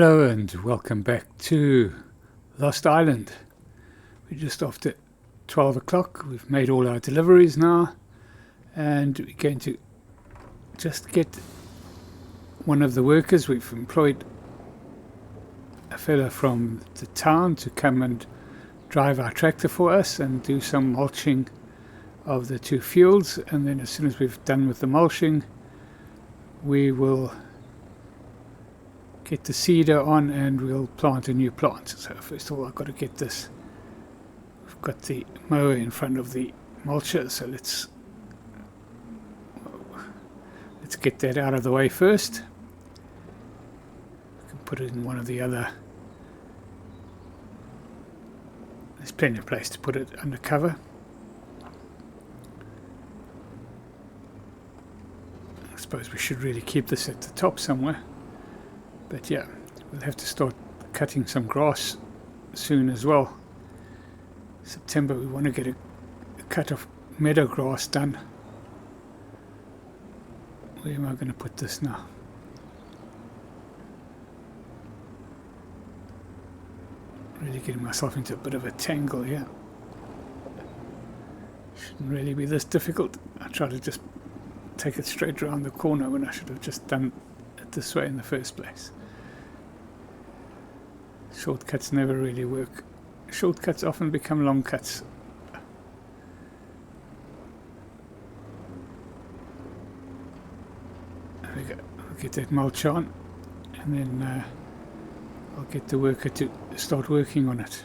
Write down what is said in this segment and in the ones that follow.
Hello and welcome back to Lost Island. We're just after 12 o'clock. We've made all our deliveries now, and we're going to just get one of the workers. We've employed a fella from the town to come and drive our tractor for us and do some mulching of the two fields, and then as soon as we've done with the mulching, we will get the seeder on and we'll plant a new plant. So first of all, I've got to get this. We've got the mower in front of the mulcher, so let's get that out of the way first. We can put it in one of the other. There's plenty of place to put it under cover. I suppose we should really keep this at the top somewhere. But yeah, we'll have to start cutting some grass soon as well. September, we want to get a cut of meadow grass done. Where am I going to put this now? Really getting myself into a bit of a tangle here. Shouldn't really be this difficult. I try to just take it straight around the corner when I should have just done it this way in the first place. Shortcuts never really work. Shortcuts often become long cuts. There we go. I'll get that mulch on, and then I'll get the worker to start working on it.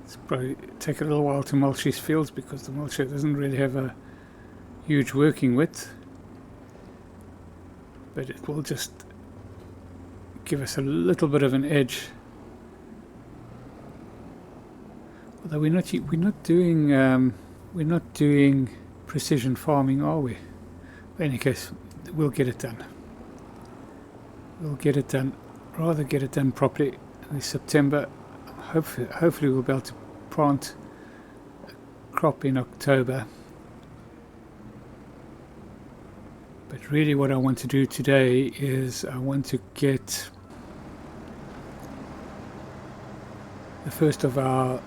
It's probably take a little while to mulch these fields because the mulcher doesn't really have a huge working width, but it will just give us a little bit of an edge. Although we're not doing precision farming, are we? In any case, we'll get it done. We'll get it done. Rather get it done properly in September. Hopefully we'll be able to plant a crop in October. But really what I want to do today is I want to get the first of our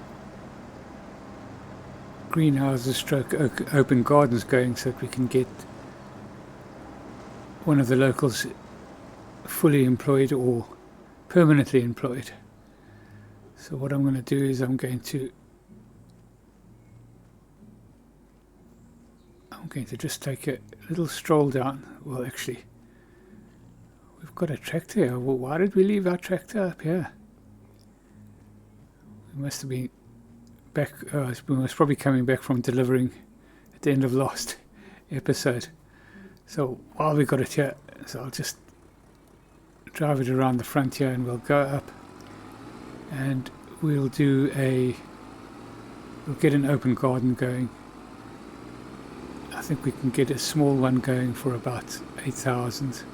greenhouses stroke open gardens going, so that we can get one of the locals fully employed or permanently employed. So what I'm going to do is I'm going to just take a little stroll down. Well, actually, we've got a tractor here. Well, why did we leave our tractor up here? We must have been back. We was probably coming back from delivering at the end of last episode. So while we got it here, so I'll just drive it around the front here, and we'll go up, and we'll get an open garden going. I think we can get a small one going for about 8,000. So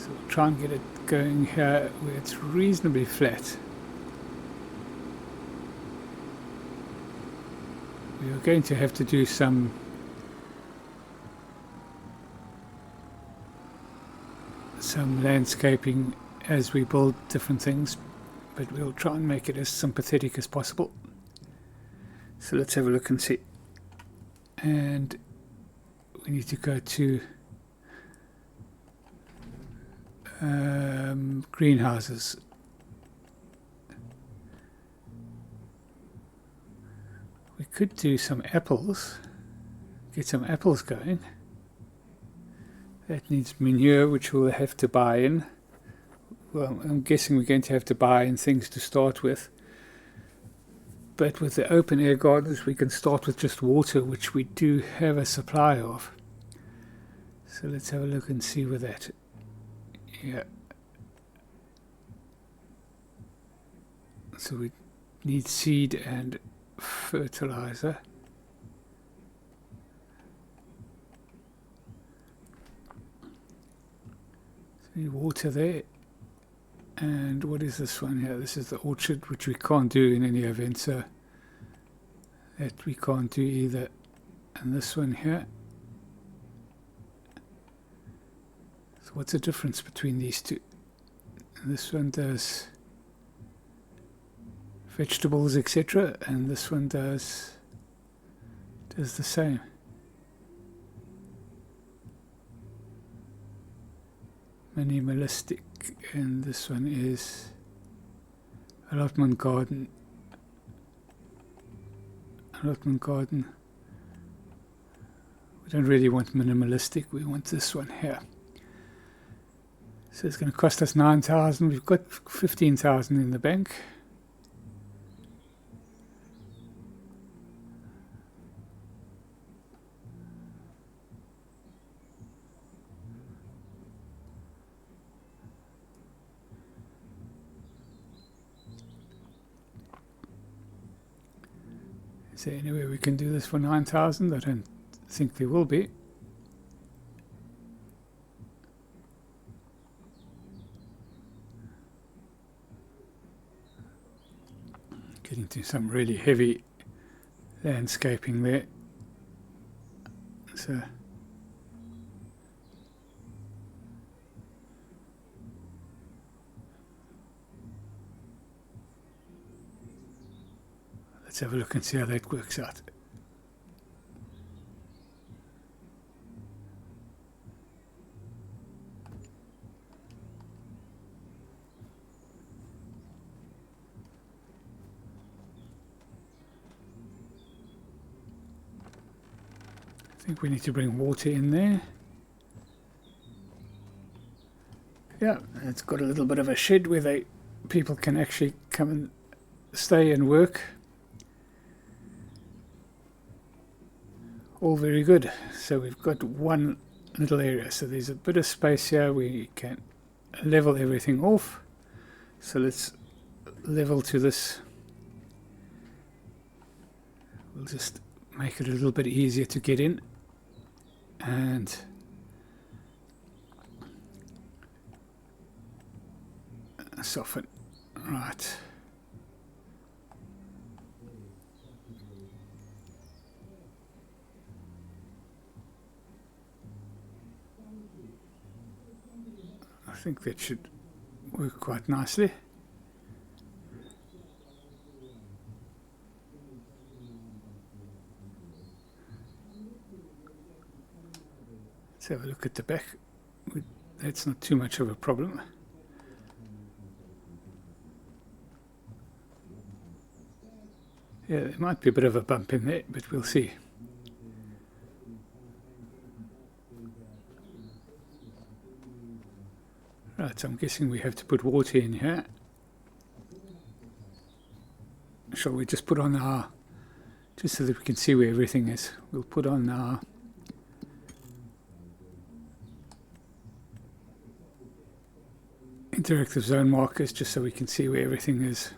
we'll try and get it going here where it's reasonably flat. We are going to have to do some landscaping as we build different things, but we'll try and make it as sympathetic as possible. So let's have a look and see. And we need to go to greenhouses. We could do some apples, get some apples going. That needs manure, which we'll have to buy in. Well, I'm guessing we're going to have to buy in things to start with. But with the open air gardens, we can start with just water, which we do have a supply of. So let's have a look and see with that. Yeah. So we need seed and fertilizer. So we need water there. And what is this one here? This is the orchard, which we can't do in any event, so that we can't do either. And this one here, what's the difference between these two? This one does vegetables, etc., and this one does the same. Minimalistic, and this one is allotment garden. Allotment garden. We don't really want minimalistic, we want this one here. So it's going to cost us 9,000. We've got 15,000 in the bank. Is there any way we can do this for 9,000? I don't think there will be. Getting to some really heavy landscaping there. So let's have a look and see how that works out. I think we need to bring water in there. Yeah, it's got a little bit of a shed where people can actually come and stay and work. All very good. So we've got one little area, so there's a bit of space here. We can level everything off. So let's level to this. We'll just make it a little bit easier to get in, and soften. Right. I think that should work quite nicely. Let's have a look at the back. That's not too much of a problem. Yeah, there might be a bit of a bump in there, but we'll see. Right, so I'm guessing we have to put water in here. Shall we just put on our, just so that we can see where everything is, we'll put on our interactive zone markers just so we can see where everything is.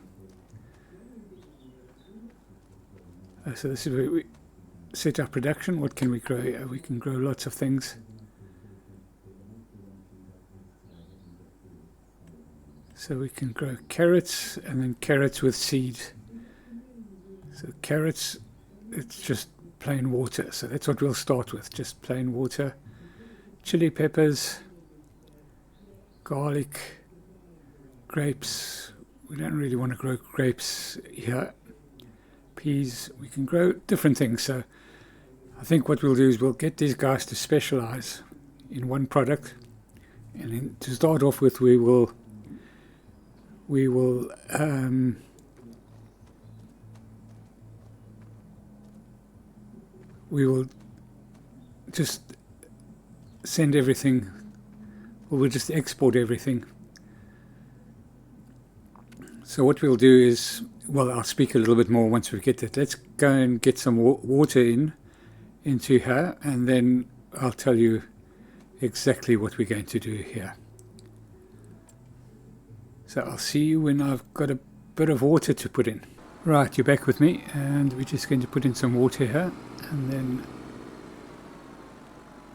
So this is where we set our production. What can we grow here? We can grow lots of things. So we can grow carrots, and then carrots with seed. So carrots, it's just plain water. So that's what we'll start with, just plain water. Chili peppers, garlic, grapes. We don't really want to grow grapes here. Peas, we can grow different things. So I think what we'll do is we'll get these guys to specialize in one product, and then to start off with we will just send everything, or we'll just export everything. So what we'll do is, well, I'll speak a little bit more once we get that. Let's go and get some water into here, and then I'll tell you exactly what we're going to do here. So I'll see you when I've got a bit of water to put in. Right, you're back with me, and we're just going to put in some water here, and then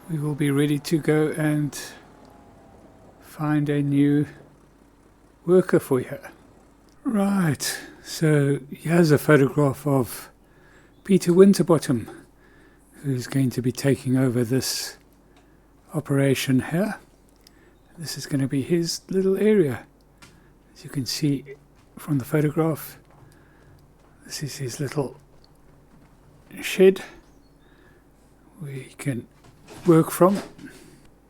we will be ready to go and find a new worker for you. Right, so here's a photograph of Peter Winterbottom, who's going to be taking over this operation here. This is going to be his little area. As you can see from the photograph, this is his little shed where he can work from.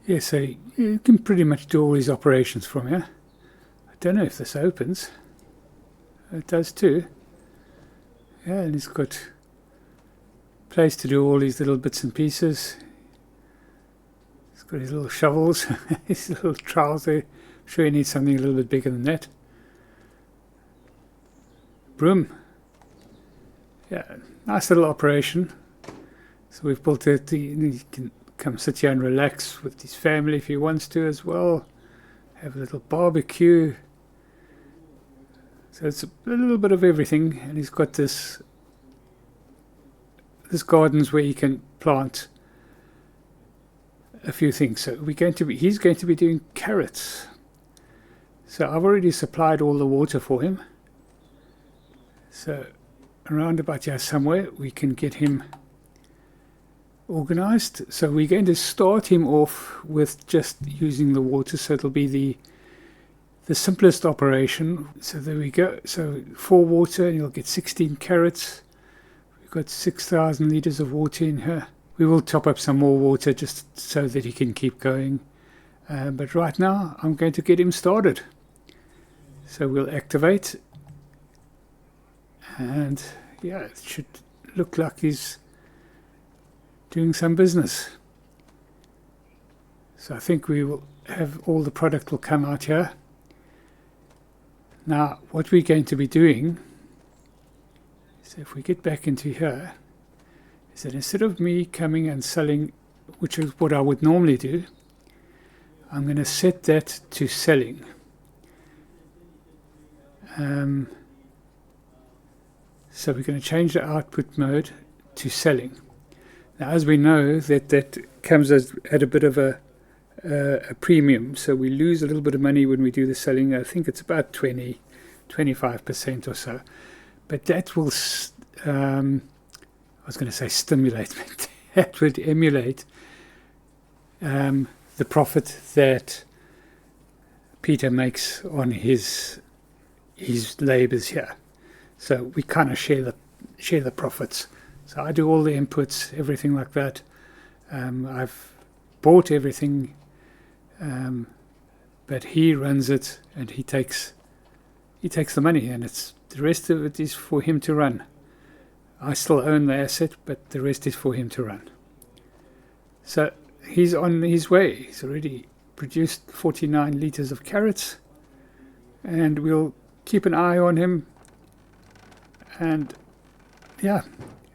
Yeah, so you can pretty much do all his operations from here. I don't know if this opens. It does too. Yeah, and he's got place to do all these little bits and pieces. He's got his little shovels, his little trowels there. I'm sure he needs something a little bit bigger than that. Broom. Yeah, nice little operation. So we've built it. He can come sit here and relax with his family if he wants to as well. Have a little barbecue. So it's a little bit of everything, and he's got this gardens where he can plant a few things. So he's going to be doing carrots. So I've already supplied all the water for him. So around about here somewhere we can get him organized. So we're going to start him off with just using the water, so it'll be the simplest operation. So there we go. So 4 water, and you'll get 16 carrots. We've got 6,000 liters of water in here. We will top up some more water just so that he can keep going. But right now I'm going to get him started. So we'll activate, and yeah, it should look like he's doing some business. So I think we will have all the product will come out here. Now what we're going to be doing, so if we get back into here, is that instead of me coming and selling, which is what I would normally do, I'm going to set that to selling. So we're going to change the output mode to selling. Now, as we know, that comes at a bit of a premium, so we lose a little bit of money when we do the selling. I think it's about 25% or so. But that will, I was going to say stimulate, but that would emulate the profit that Peter makes on his labours here. So we kind of share the profits. So I do all the inputs, everything like that. I've bought everything, but he runs it, and he takes the money, and the rest of it is for him to run. I still own the asset, but the rest is for him to run. So he's on his way. He's already produced 49 litres of carrots, and we'll keep an eye on him. And yeah,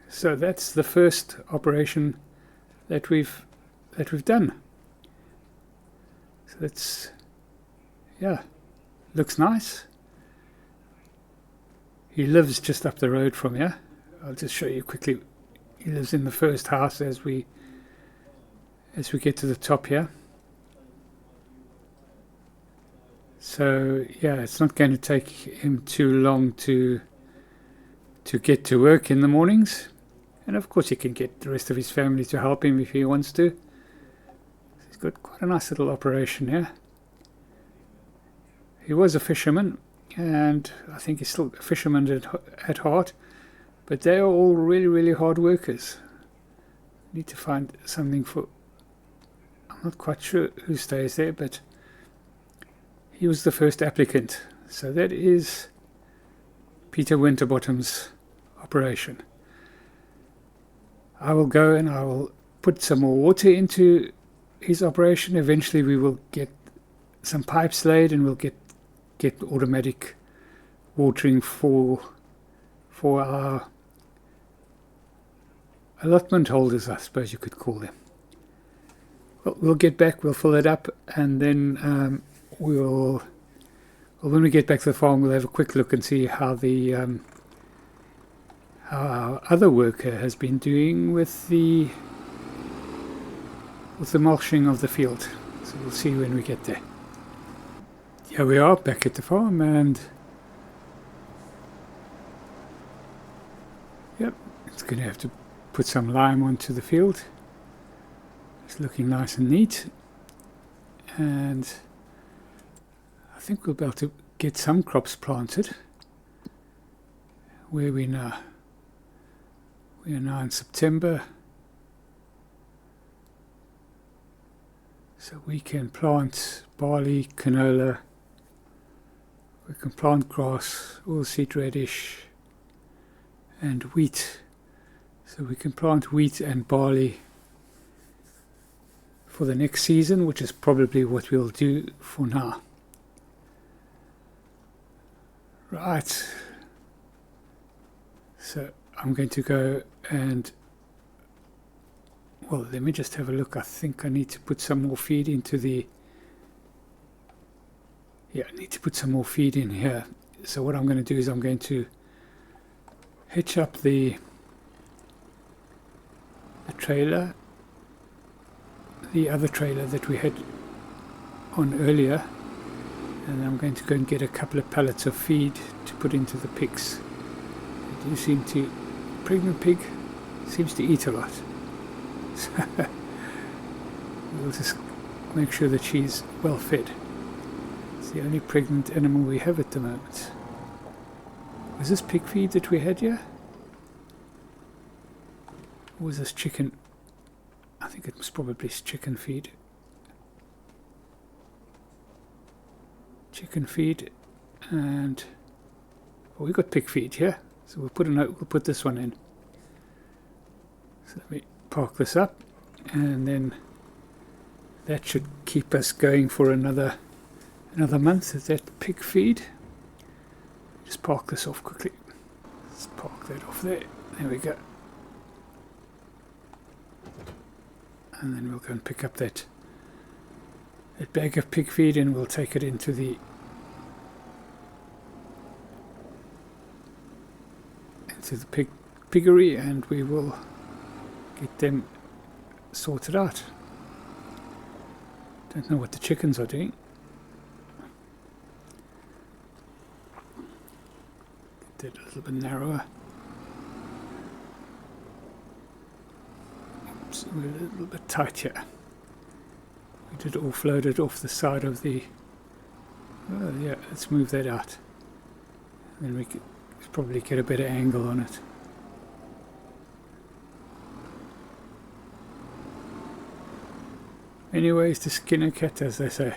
so that's the first operation that we've done. So that's, yeah, looks nice. He lives just up the road from here. I'll just show you quickly. He lives in the first house as we get to the top here. So yeah, it's not going to take him too long to get to work in the mornings, and of course he can get the rest of his family to help him if he wants to. He's got quite a nice little operation here. He was a fisherman, and I think he's still a fisherman at heart, but they are all really, really hard workers. Need to find something for, I'm not quite sure who stays there, but he was the first applicant. So that is Peter Winterbottom's operation. I will go and I will put some more water into his operation. Eventually we will get some pipes laid, and we'll get automatic watering for our allotment holders, I suppose you could call them. Well, we'll get back, we'll fill it up, and then when we get back to the farm, we'll have a quick look and see how our other worker has been doing with the mulching of the field. So we'll see when we get there. Here we are back at the farm, and yep, it's going to have to put some lime onto the field. It's looking nice and neat, and think we'll be able to get some crops planted. Where are we now? We are now in September. So we can plant barley, canola, we can plant grass, oilseed radish and wheat. So we can plant wheat and barley for the next season, which is probably what we'll do for now. Right. So I'm going to go and, well, let me just have a look. I think I need to put some more feed into the, yeah, I need to put some more feed in here. So what I'm going to do is I'm going to hitch up the trailer, the other trailer that we had on earlier, and I'm going to go and get a couple of pallets of feed to put into the pigs. They do seem to, pregnant pig seems to eat a lot. So we'll just make sure that she's well fed. It's the only pregnant animal we have at the moment. Was this pig feed that we had here? Or was this chicken? I think it was probably chicken feed. Chicken feed, and well, we got pig feed here, so we'll put this one in. So let me park this up, and then that should keep us going for another month. Is that pig feed? Just park this off quickly. Let's park that off there. There we go. And then we'll go and pick up that bag of pig feed, and we'll take it into the piggery, and we will get them sorted out. Don't know what the chickens are doing. Get that a little bit narrower. Oops, we're a little bit tight here. We did offload it off the side of the, oh yeah, let's move that out. Then we could probably get a better angle on it. Anyways, to skin a cat, as they say.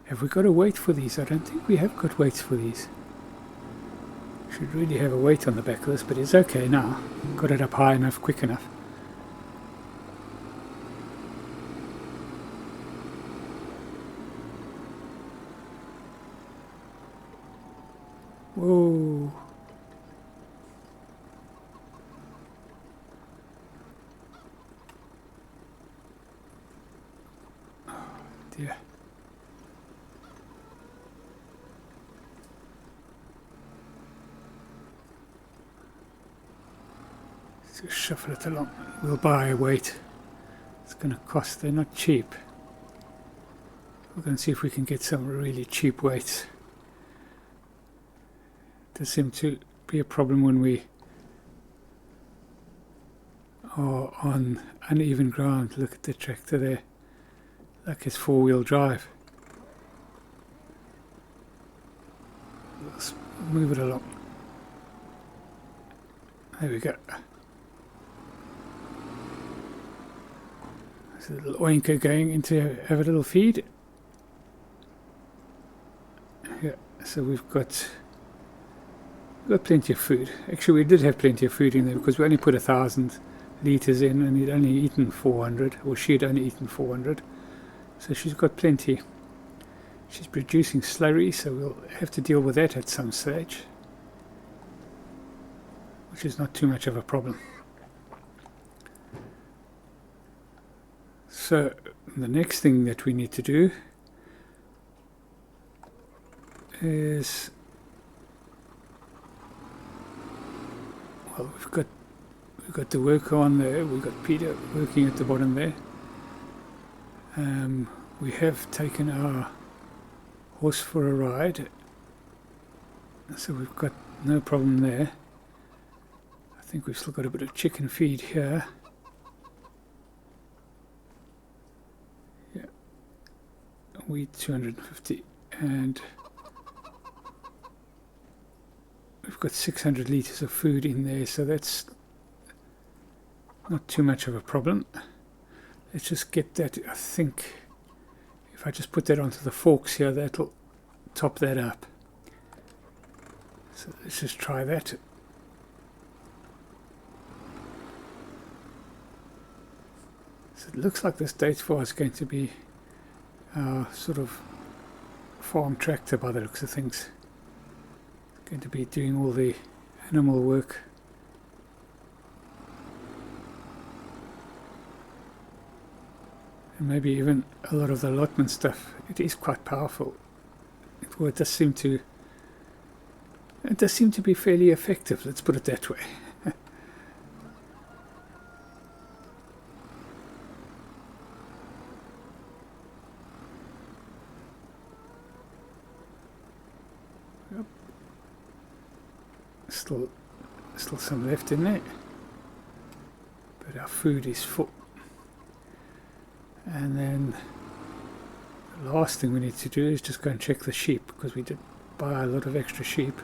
Have we got a weight for these? I don't think we have got weights for these. Should really have a weight on the back of this, but it's okay now. Got it up high enough, quick enough. Whoa. Oh dear. Just shuffle it along. We'll buy a weight. It's going to cost, they're not cheap. We're going to see if we can get some really cheap weights. Does seem to be a problem when we are on uneven ground. Look at the tractor there, like it's four-wheel drive. Let's move it along. There we go. There's a little oinker going in to have a little feed. Yeah, so we've got plenty of food. Actually, we did have plenty of food in there because we only put 1,000 litres in, and he'd only eaten 400, or she'd only eaten 400. So she's got plenty. She's producing slurry, so we'll have to deal with that at some stage, which is not too much of a problem. So the next thing that we need to do is, well, we've got the worker on there. We've got Peter working at the bottom there. we have taken our horse for a ride, so we've got no problem there. I think we've still got a bit of chicken feed here. Yeah, wheat 250, and we've got 600 litres of food in there, so that's not too much of a problem. Let's just get that. I think if I just put that onto the forks here, that'll top that up. So let's just try that. So it looks like this date for is going to be our sort of farm tractor by the looks of things. It's going to be doing all the animal work. And maybe even a lot of the allotment stuff. It is quite powerful. It does seem to be fairly effective, let's put it that way. Yep. Still some left in there, but our food is full. And then the last thing we need to do is just go and check the sheep, because we did buy a lot of extra sheep.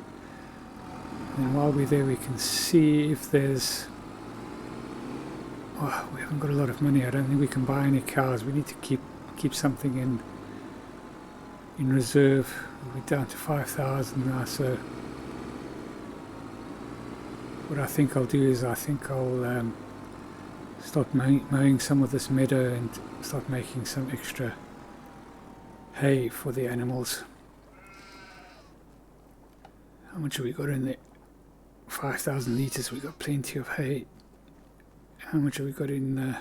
And while we're there, we can see if there's... Oh, we haven't got a lot of money. I don't think we can buy any cows. We need to keep something in reserve. We're down to 5,000 now, so what I think I'll do is I'll start mowing some of this meadow and start making some extra hay for the animals. How much have we got in there? 5,000 litres. We've got plenty of hay. How much have we got in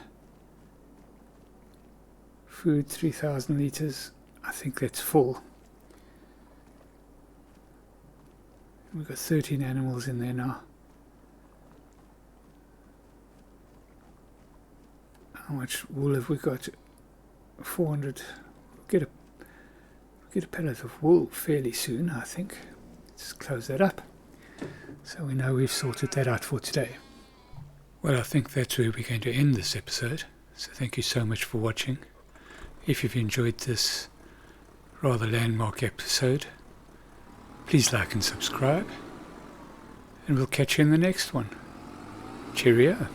food? 3,000 litres. I think that's full. We've got 13 animals in there now. How much wool have we got? 400. We'll get a pallet of wool fairly soon, I think. Let's close that up, so we know we've sorted that out for today. Well, I think that's where we're going to end this episode. So thank you so much for watching. If you've enjoyed this rather landmark episode, please like and subscribe, and we'll catch you in the next one. Cheerio.